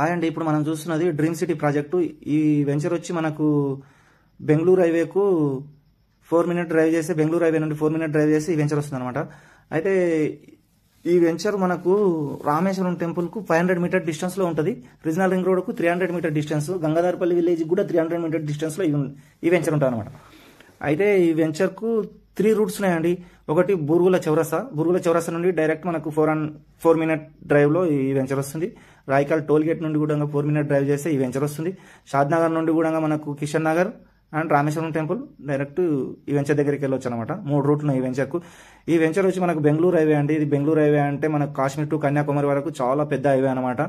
అండి ఇప్పుడు మనం చూస్తున్నది డ్రీమ్ సిటీ ప్రాజెక్టు. ఈ వెంచర్ వచ్చి మనకు బెంగళూరు హైవేకు 4 మినిట్ డ్రైవ్ చేస్తే, బెంగళూరు హైవే నుండి 4 మినిట్ డ్రైవ్ చేస్తే ఈ వెంచర్ వస్తుంది అనమాట. అయితే ఈ వెంచర్ మనకు రామేశ్వరం టెంపుల్కు 500 మీటర్ డిస్టెన్స్లో ఉంటుంది. రీజనల్ రింగ్ రోడ్కు 300 మీటర్ డిస్టెన్స్, గంగాధారపల్లి విలేజ్ కూడా 300 మీటర్ డిస్టెన్స్లో ఈ వెంచర్ ఉంటుంది అనమాట. అయితే ఈ వెంచర్కు 3 రూట్స్ ఉన్నాయండి. ఒకటి బూరుగుల చౌరస్తా నుండి డైరెక్ట్ మనకు 4 మినిట్ డ్రైవ్లో ఈ వెంచర్ వస్తుంది. రాయకల్ టోల్ గేట్ నుండి కూడా 4 మినిట్ డ్రైవ్ చేస్తే ఈ వెంచర్ వస్తుంది. షాద్నగర్ నుండి కూడా మనకు Kishan Nagar and Rameswaram temple direct ఈ వెంచర్ దగ్గరికి వెళ్ళొచ్చు అనమాట. 3 రూట్లు ఈ వెంచర్కు. ఈ వెంచర్ వచ్చి మనకు బెంగళూరు హైవే అండి. ఇది బెంగళూరు హైవే అంటే మనకు కాశ్మీర్ టు కన్యాకుమారి వరకు చాలా పెద్ద హైవే అనమాట.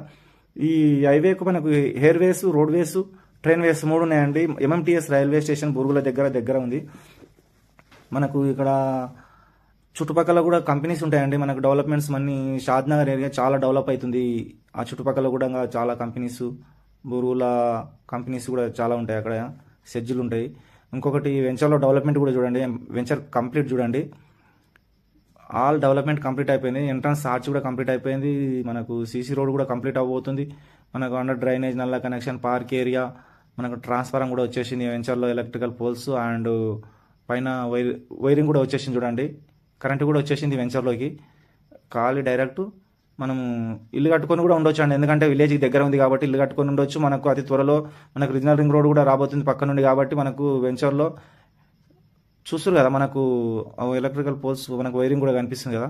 ఈ హైవేకు మనకు ఎయిర్వేస్, రోడ్వేస్, ట్రైన్వేస్ 3 ఉన్నాయండి. ఎంఎంటీఎస్ రైల్వే స్టేషన్ బూరుగుల దగ్గర ఉంది. మనకు ఇక్కడ చుట్టుపక్కల కూడా కంపెనీస్ ఉంటాయండి. మనకు డెవలప్మెంట్స్ అన్ని షాద్నగర్ ఏరియా చాలా డెవలప్ అవుతుంది. ఆ చుట్టుపక్కల కూడా చాలా కంపెనీస్, బూరుగుల కంపెనీస్ కూడా చాలా ఉంటాయి. అక్కడ సెజ్జులు ఉంటాయి. ఇంకొకటి వెంచర్లో డెవలప్మెంట్ కూడా చూడండి. వెంచర్ కంప్లీట్ చూడండి. ఆల్ డెవలప్మెంట్ కంప్లీట్ అయిపోయింది. ఎంట్రన్స్ ఆర్చ్ కూడా కంప్లీట్ అయిపోయింది. మనకు సీసీ రోడ్ కూడా కంప్లీట్ అవబోతుంది. మనకు అండర్ డ్రైనేజ్, నల్ల కనెక్షన్, పార్క్ ఏరియా, మనకు ట్రాన్స్ఫారం కూడా వచ్చేసింది. వెంచర్లో ఎలక్ట్రికల్ పోల్స్ అండ్ పైన వైరింగ్ కూడా వచ్చేసింది చూడండి. కరెంట్ కూడా వచ్చేసింది వెంచర్లోకి. ఖాళీ డైరెక్ట్ మనం ఇల్లు కట్టుకొని కూడా ఉండొచ్చు అండి. ఎందుకంటే విలేజ్కి దగ్గర ఉంది కాబట్టి ఇల్లు కట్టుకొని ఉండొచ్చు. మనకు అతి త్వరలో మనకు రీజనల్ రింగ్ రోడ్ కూడా రాబోతుంది పక్క నుండి. కాబట్టి మనకు వెంచర్లో చూస్తారు కదా, మనకు ఎలక్ట్రికల్ పోల్స్, మనకు వైరింగ్ కూడా కనిపిస్తుంది కదా.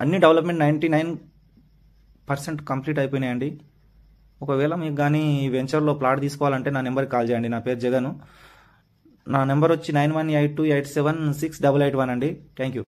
అన్ని డెవలప్మెంట్ 99% కంప్లీట్ అయిపోయినాయండి. ఒకవేళ మీకు కానీ ఈ వెంచర్లో ప్లాట్ తీసుకోవాలంటే నా నెంబర్కి కాల్ చేయండి. నా పేరు జగన్. నా నెంబర్ వచ్చి 9182876881 అండి. Thank you.